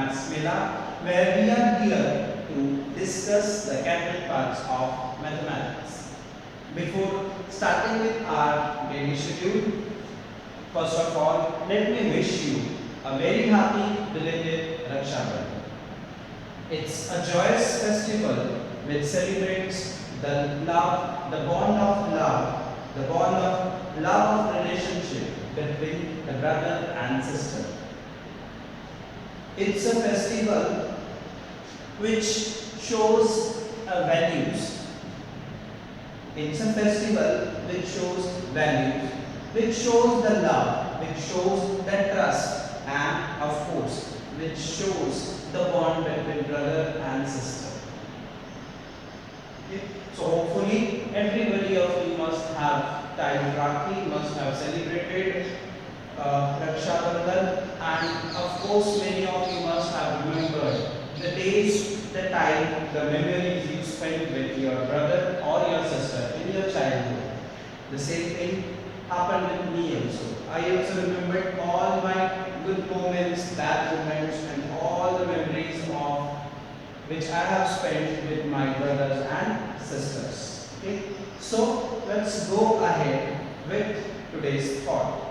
Maths Mela, where we are here to discuss the academic parts of mathematics. Before starting with our daily schedule, first of all, let me wish you a very happy belated Raksha Bandhan. It's a joyous festival which celebrates the love, the bond of love, the bond of love of relationship between the brother and sister. It's a festival which shows values. It's a festival which shows values, which shows the love, which shows the trust, and of course, which shows the bond between brother and sister. Okay. So hopefully everybody of you must have tied Rakhi, must have celebrated Raksha Bandhan, and of course many of you must have remembered the days, the time, the memories you spent with your brother or your sister in your childhood. The same thing happened with me also. I also remembered all my good moments, bad moments, and all the memories of which I have spent with my brothers and sisters. Okay, so let's go ahead with today's thought.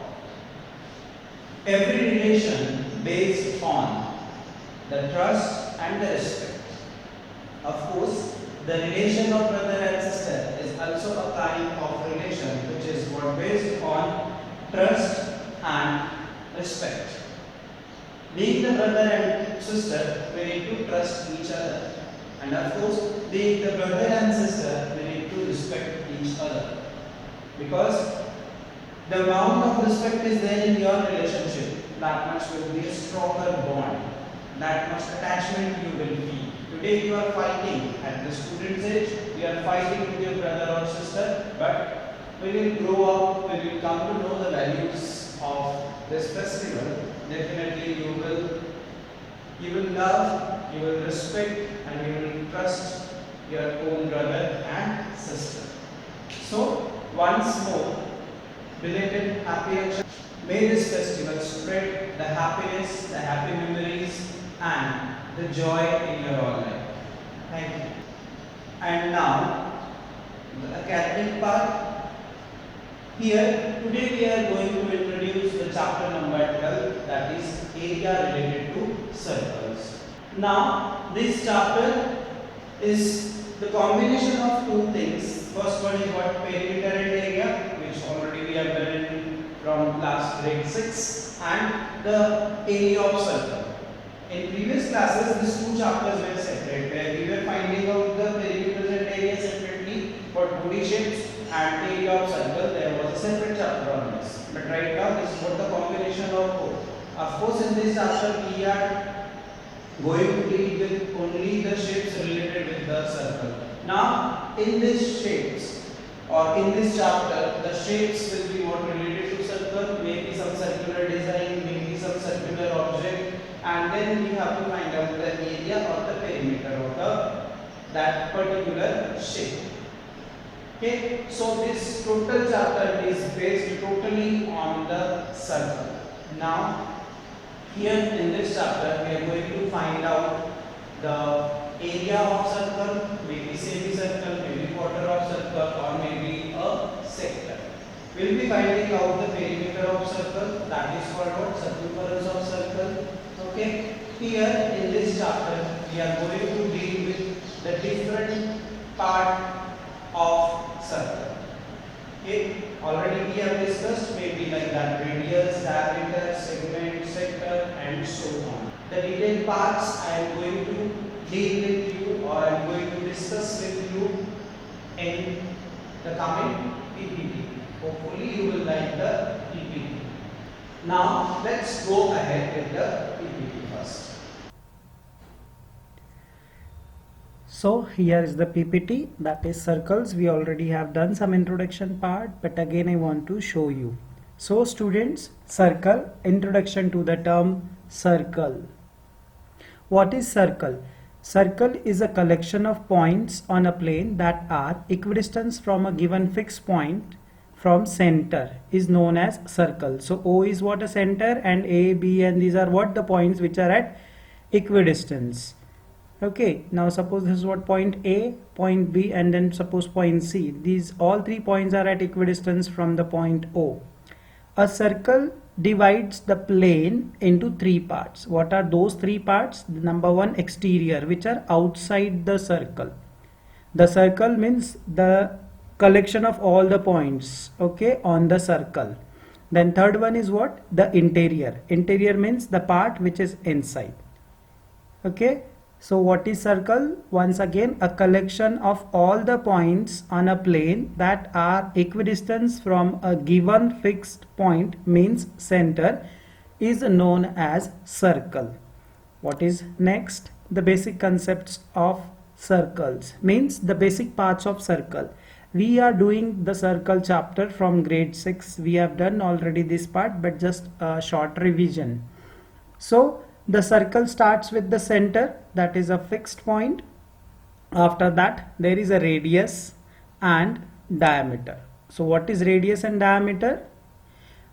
Every relation based on the trust and the respect. Of course, the relation of brother and sister is also a kind of relation which is what based on trust and respect. Being the brother and sister, we need to trust each other. And of course, being the brother and sister, we need to respect each other. Because the amount of respect is there in your relationship, that much will be a stronger bond, that much attachment you will feel. Today you are fighting at the student's age, you are fighting with your brother or sister, but when you grow up, when you come to know the values of this festival, definitely you will love, you will respect, and you will trust your own brother and sister. So once more, belated happy Raksha. May this festival spread the happiness, the happy memories, and the joy in your all life. Thank you. And now, the academic part. Here, today we are going to introduce the chapter number 12, that is area related to circles. Now, this chapter is the combination of two things. First one is what perimeter and area, which already we have learned from last grade 6, and the area of circle. In previous classes, these two chapters were separate, where we were finding out the perimeters and area separately for 2D shapes and area of circle. There was a separate chapter on this. But right now, this is what the combination of both. Of course, in this chapter, we are going to deal with only the shapes related with the circle. Now, in these shapes or in this chapter, the shapes will be more related to circle, maybe some circular design, maybe some circular object, and then we have to find out the area or the perimeter of that particular shape. Okay, so this total chapter is based totally on the circle. Now, here in this chapter, we are going to find out the area of circle, maybe semicircle, maybe quarter of circle, or maybe a sector. We will be finding out the perimeter of circle, that is called what? Circumference of circle. Okay, here in this chapter, we are going to deal with the different part of circle. Okay, already we have discussed maybe like that radius, diameter, segment, sector, and so on. The detailed parts I am going to deal with you, or I am going to discuss with you in the coming PPT. Hopefully you will like the PPT. Now let's go ahead with the PPT first. So here is the PPT, that is circles. We already have done some introduction part, but again I want to show you. So students, circle, introduction to the term circle. What is circle? Circle is a collection of points on a plane that are equidistant from a given fixed point from center is known as circle. So O is what? A center, and A, B, and these are what? The points which are at equidistance. Okay, now suppose this is what point A, point B, and then suppose point C. These all three points are at equidistance from the point O. A circle divides the plane into three parts. What are those three parts? Number one, exterior, which are outside the circle. The circle means the collection of all the points, okay, on the circle. Then third one is what? The interior. Interior means the part which is inside. Okay. So what is circle? Once again, a collection of all the points on a plane that are equidistant from a given fixed point, means center, is known as circle. What is next? The basic concepts of circles, means the basic parts of circle. We are doing the circle chapter from grade 6. We have done already this part, but just a short revision. So the circle starts with the center, that is a fixed point. After that there is a radius and diameter. So what is radius and diameter?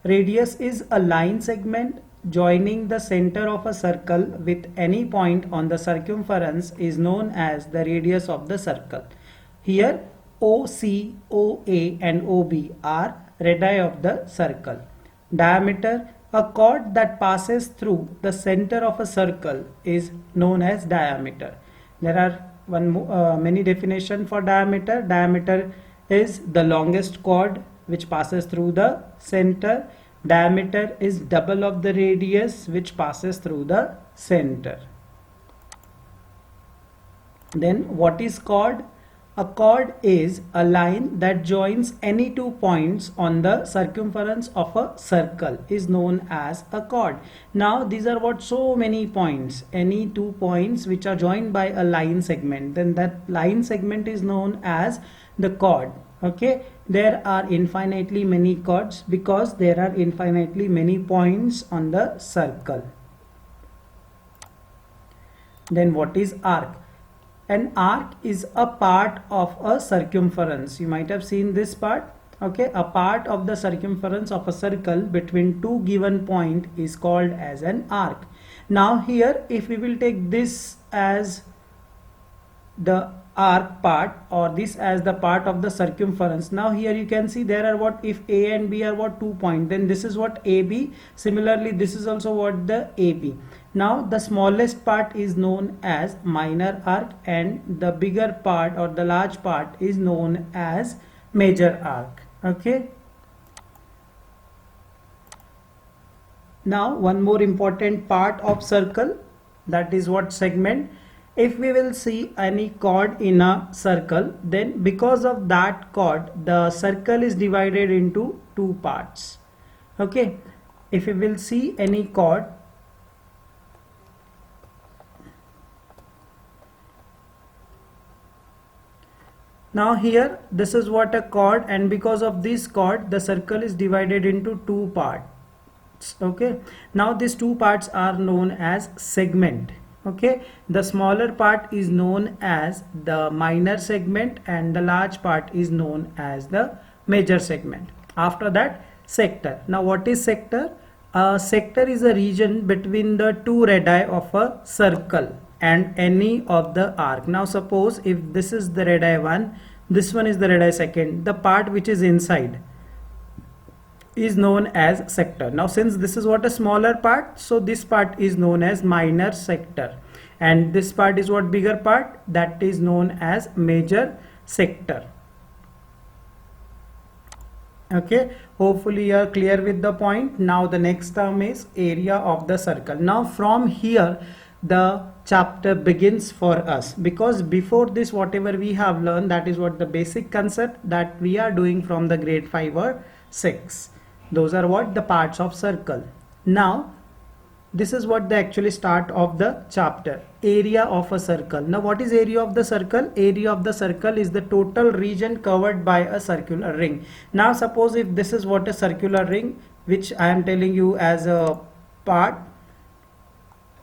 Radius is a line segment joining the center of a circle with any point on the circumference is known as the radius of the circle. Here OC, OA and OB are radii of the circle. Diameter, a chord that passes through the center of a circle, is known as diameter. There are many definitions for diameter. Diameter is the longest chord which passes through the center. Diameter is double of the radius which passes through the center. Then what is chord? A chord is a line that joins any two points on the circumference of a circle, is known as a chord. Now these are what? So many points, any two points which are joined by a line segment, then that line segment is known as the chord. Okay, there are infinitely many chords because there are infinitely many points on the circle. Then what is arc? An arc is a part of a circumference. You might have seen this part. Okay, a part of the circumference of a circle between two given point is called as an arc. Now here, if we will take this as the arc part or this as the part of the circumference, now here you can see there are what? If A and B are what? 2 points, then this is what? AB. Similarly, this is also what? The AB. Now the smallest part is known as minor arc and the bigger part or the large part is known as major arc. Okay. Now one more important part of circle, that is what? Segment. If we will see any chord in a circle, then because of that chord the circle is divided into two parts. Okay. If we will see any chord, now here this is what? A chord, and because of this chord the circle is divided into two parts. Okay, now these two parts are known as segment. Okay, the smaller part is known as the minor segment and the large part is known as the major segment. After that, sector. Now what is sector? A sector is a region between the two radii of a circle and any of the arc. Now suppose if this is the radii 1, this one is the radii 2, the part which is inside is known as sector. Now since this is what? A smaller part, so this part is known as minor sector, and this part is what? Bigger part, that is known as major sector. Okay, hopefully you are clear with the point. Now the next term is area of the circle. Now from here the chapter begins for us, because before this whatever we have learned, that is what? The basic concept that we are doing from the grade 5 or 6. Those are what? The parts of circle. Now this is what the actually start of the chapter, area of a circle. Now what is area of the circle? Area of the circle is the total region covered by a circular ring. Now suppose if this is what? A circular ring which I am telling you as a part.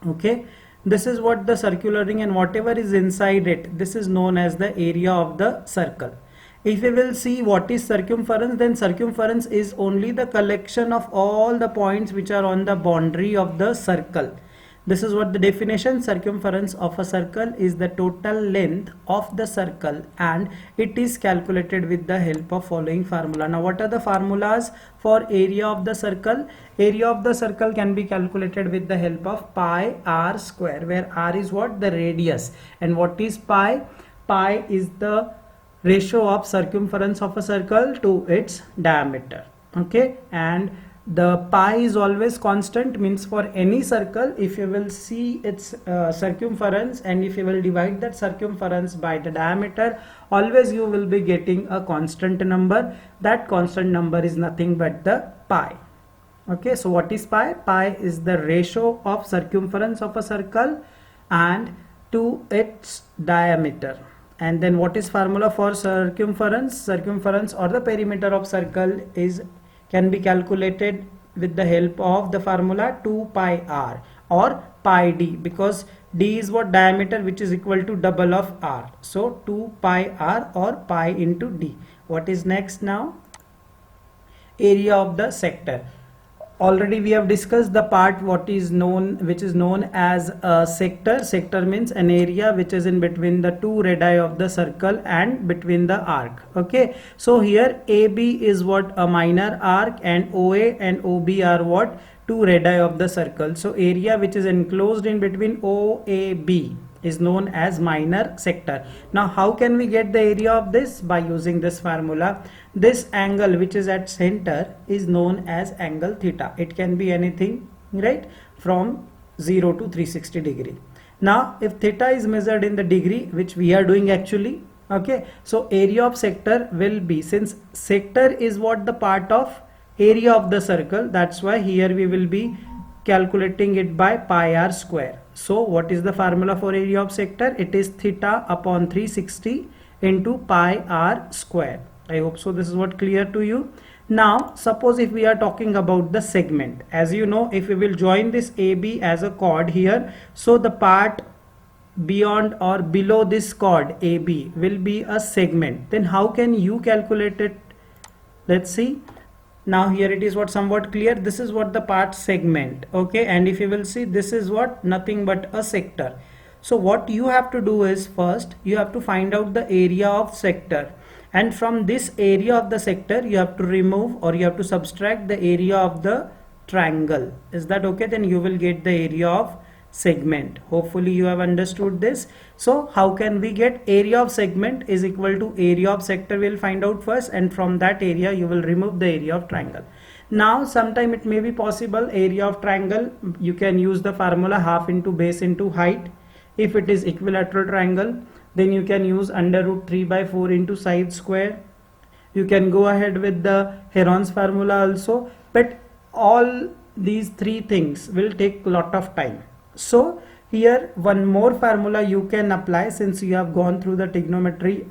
Okay, this is what? The circular ring, and whatever is inside it, this is known as the area of the circle. If we will see what is circumference, then circumference is only the collection of all the points which are on the boundary of the circle. This is what the definition. Circumference of a circle is the total length of the circle and it is calculated with the help of following formula. Now what are the formulas for area of the circle? Area of the circle can be calculated with the help of pi r square, where r is what? The radius. And what is pi? Pi is the ratio of circumference of a circle to its diameter. Okay, and the pi is always constant, means for any circle, if you will see its circumference and if you will divide that circumference by the diameter, always you will be getting a constant number. That constant number is nothing but the pi. Okay, so what is pi? Pi is the ratio of circumference of a circle and to its diameter. And then what is formula for circumference? Circumference or the perimeter of circle can be calculated with the help of the formula 2 pi r or pi d, because d is what? Diameter, which is equal to double of r. So 2 pi r or pi into d. What is next now? Area of the sector. Already we have discussed the part which is known as a sector. Sector means an area which is in between the two radii of the circle and between the arc. Okay, so here AB is what? A minor arc, and OA and OB are what? Two radii of the circle. So area which is enclosed in between OAB is known as minor sector. Now how can we get the area of this? By using this formula. This angle which is at center is known as angle theta. It can be anything, right, from 0 to 360 degree. Now if theta is measured in the degree, which we are doing actually, okay, so area of sector will be, since sector is what? The part of area of the circle, that's why here we will be calculating it by pi r square. So what is the formula for area of sector? It is theta upon 360 into pi r square. I hope so this is what clear to you. Now suppose if we are talking about the segment, as you know, if we will join this AB as a chord here, so the part beyond or below this chord AB will be a segment. Then how can you calculate it? Let's see. Now here it is what? Somewhat clear. This is what the part segment. Okay, and if you will see, this is what? Nothing but a sector. So what you have to do is, first you have to find out the area of sector, and from this area of the sector you have to remove or you have to subtract the area of the triangle. Is that okay? Then you will get the area of segment. Hopefully you have understood this. So how can we get area of segment is equal to area of sector? We'll find out first, and from that area you will remove the area of triangle. Now sometime it may be possible area of triangle, you can use the formula half into base into height. If it is equilateral triangle, then you can use under root 3 by 4 into side square. You can go ahead with the Heron's formula also, but all these three things will take a lot of time. So here one more formula you can apply, since you have gone through the trigonometry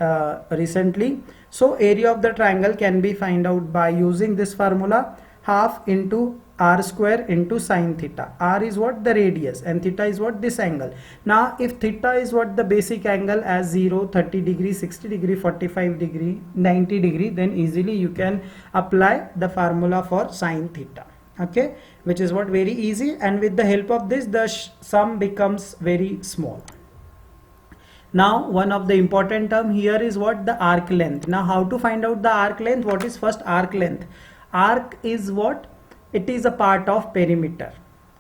recently. So area of the triangle can be found out by using this formula, half into r square into sine theta. R is what? The radius, and theta is what? This angle. Now if theta is what? The basic angle as 0, 30 degree, 60 degree, 45 degree, 90 degree, then easily you can apply the formula for sine theta. Okay, which is what? Very easy, and with the help of this the sum becomes very small. Now one of the important term here is what? The arc length. Now how to find out the arc length? What is first arc length? Arc is what? It is a part of perimeter,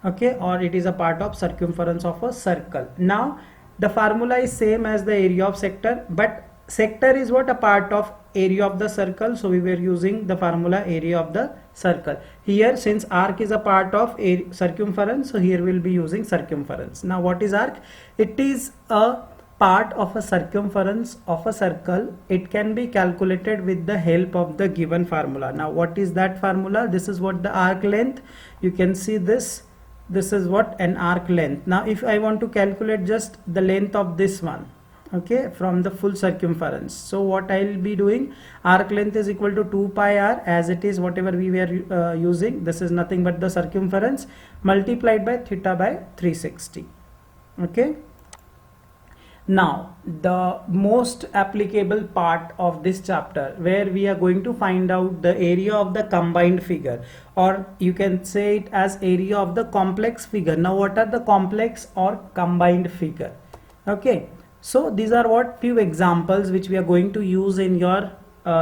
okay, or it is a part of circumference of a circle. Now the formula is same as the area of sector, but sector is what? A part of area of the circle, so we were using the formula area of the circle. Here since arc is a part of circumference, so here we'll be using circumference. Now what is arc? It is a part of a circumference of a circle. It can be calculated with the help of the given formula. Now what is that formula? This is what? The arc length. You can see this is what? An arc length. Now if I want to calculate just the length of this one, okay, from the full circumference, so what I'll be doing, arc length is equal to 2 pi r, as it is whatever we were using. This is nothing but the circumference multiplied by theta by 360. Okay, Now, the most applicable part of this chapter, where we are going to find out the area of the combined figure, or you can say it as area of the complex figure. Now, what are the complex or combined figure? Okay, so these are what few examples which we are going to use in your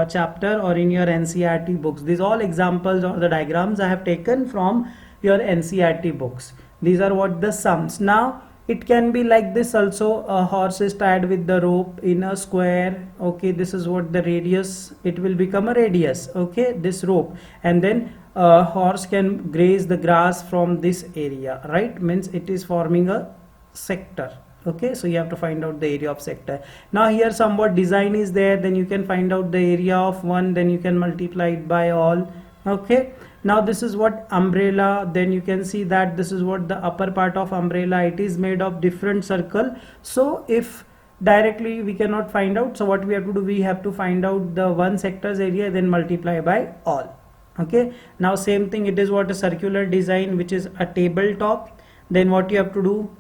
chapter or in your NCERT books. These all examples or the diagrams I have taken from your NCERT books. These are what the sums. Now, it can be like this also. A horse is tied with the rope in a square. Okay, this is what the radius, it will become a radius. Okay, this rope, and then a horse can graze the grass from this area, right? Means it is forming a sector. Okay, so you have to find out the area of sector. Now here somewhat design is there, then you can find out the area of one, then you can multiply it by all. Okay, now this is what umbrella, then you can see that this is what the upper part of umbrella, it is made of different circle. So if directly we cannot find out, so what we have to do, we have to find out the one sector's area, then multiply by all. Okay, now same thing, it is what a circular design, which is a tabletop. Then what you have to do,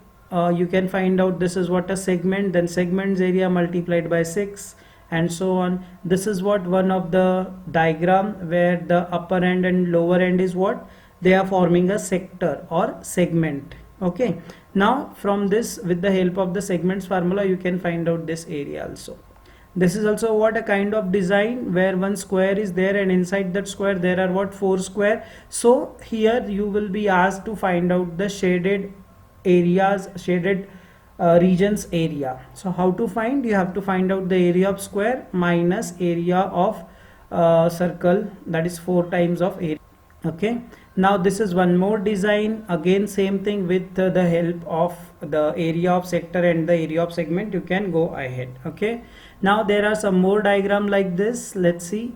you can find out this is what a segment, then segment's area multiplied by 6, and so on. This is what one of the diagram where the upper end and lower end is what they are forming a sector or segment. Okay, now from this, with the help of the segments formula, you can find out this area also. This is also what a kind of design where one square is there, and inside that square there are what 4 square. So here you will be asked to find out the shaded areas, shaded regions area. So how to find? You have to find out the area of square minus area of circle, that is 4 times of area. Okay, now this is one more design, again same thing, with the help of the area of sector and the area of segment you can go ahead. Okay, now there are some more diagram like this. Let's see.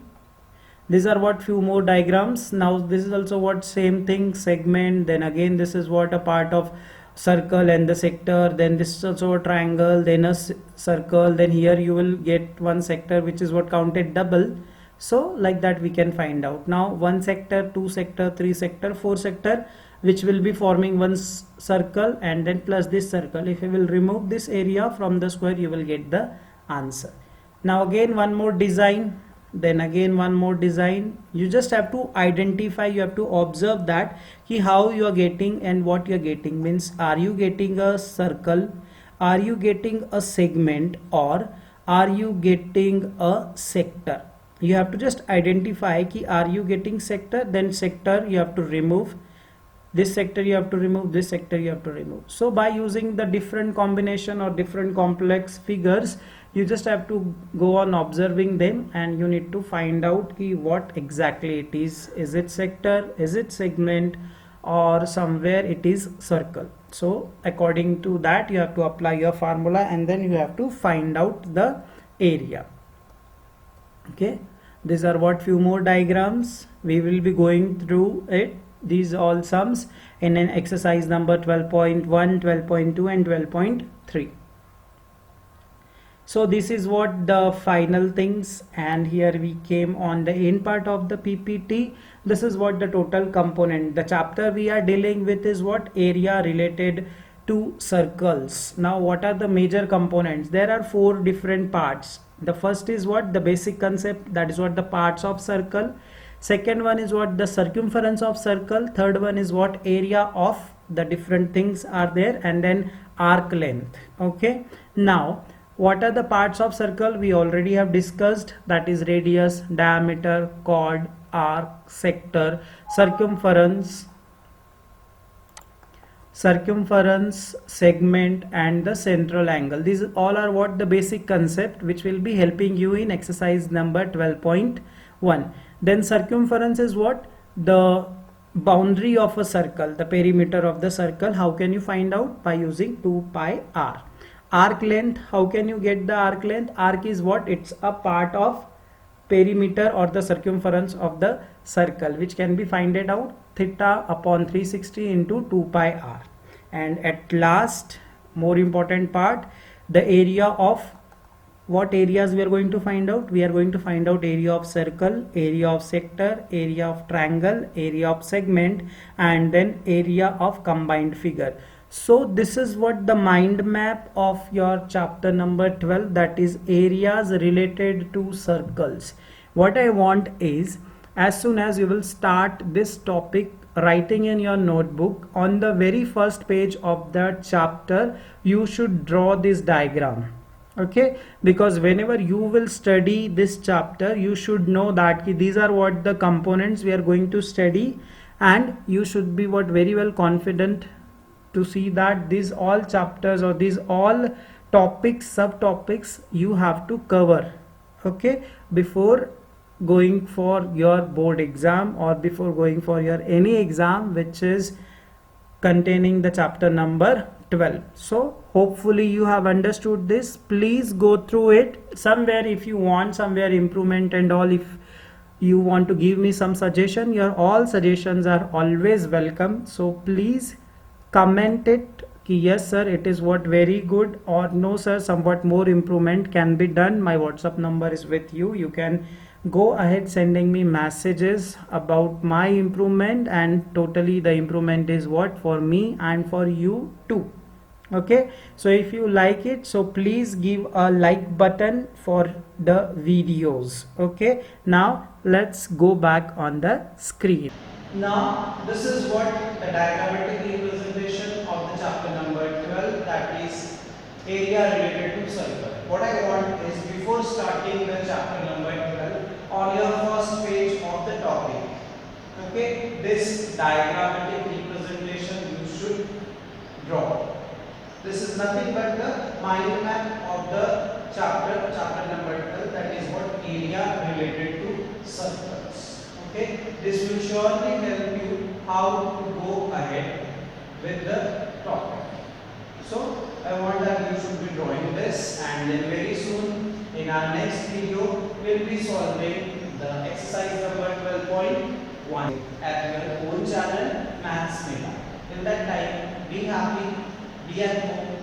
These are what few more diagrams. Now this is also what same thing, segment, then again this is what a part of circle and the sector, then this is also a triangle, then a circle, then here you will get one sector which is what counted double. So like that we can find out. Now 1 sector, 2 sector, 3 sector, 4 sector, which will be forming one circle, and then plus this circle. If you will remove this area from the square, you will get the answer. Now again one more design, then again one more design. You just have to identify, you have to observe that how you are getting and what you are getting. Means, are you getting a circle, are you getting a segment, or are you getting a sector? You have to just identify are you getting sector, then sector you have to remove, this sector you have to remove, this sector you have to remove. So by using the different combination or different complex figures, you just have to go on observing them, and you need to find out what exactly it is. Is it sector, is it segment, or somewhere it is circle? So according to that you have to apply your formula, and then you have to find out the area. Okay, these are what few more diagrams. We will be going through it, these all sums, in an exercise number 12.1, 12.2 and 12.3. So this is what the final things, and here we came on the end part of the PPT. This is what the total component. The chapter we are dealing with is what area related to circles. Now what are the major components? There are 4 different parts. The first is what the basic concept, that is what the parts of circle. Second one is what the circumference of circle. Third one is what area of the different things are there, and then arc length. Okay, now what are the parts of circle? We already have discussed, that is radius, diameter, chord, arc, sector, circumference, segment, and the central angle. These all are what the basic concept which will be helping you in exercise number 12.1. Then circumference is what? The boundary of a circle, the perimeter of the circle. How can you find out? By using 2 pi r. Arc length, how can you get the arc length? Arc is what? It's a part of perimeter or the circumference of the circle, which can be finded out theta upon 360 into 2 pi r. And at last, more important part, the area of what areas we are going to find out? We are going to find out area of circle, area of sector, area of triangle, area of segment, and then area of combined figure. So this is what the mind map of your chapter number 12, that is areas related to circles. What I want is, as soon as you will start this topic writing in your notebook, on the very first page of the chapter you should draw this diagram. Okay, because whenever you will study this chapter you should know that these are what the components we are going to study, and you should be what very well confident to see that these all chapters or these all topics, subtopics you have to cover, okay, before going for your board exam or before going for your any exam which is containing the chapter number 12. So hopefully you have understood this. Please go through it. Somewhere if you want somewhere improvement and all, if you want to give me some suggestion, your all suggestions are always welcome. So please comment it कि yes sir it is what very good, or no sir somewhat more improvement can be done. My WhatsApp number is with you. You can go ahead sending me messages about my improvement, and totally the improvement is what for me and for you too. Okay, so if you like it, so please give a like button for the videos. Okay, now let's go back on the screen. Now, this is what the diagrammatic representation of the chapter number 12, that is area related to circle. What I want is, before starting the chapter number 12, on your first page of the topic, okay, this diagrammatic representation you should draw. This is nothing but the mind map of the chapter number 12, that is what area related to circles. Okay, this will surely help you how to go ahead with the topic. So I want that you should be drawing this, and then very soon in our next video we'll be solving the exercise number 12.1 at your own channel Maths Mela. Till that time, be happy, be at home,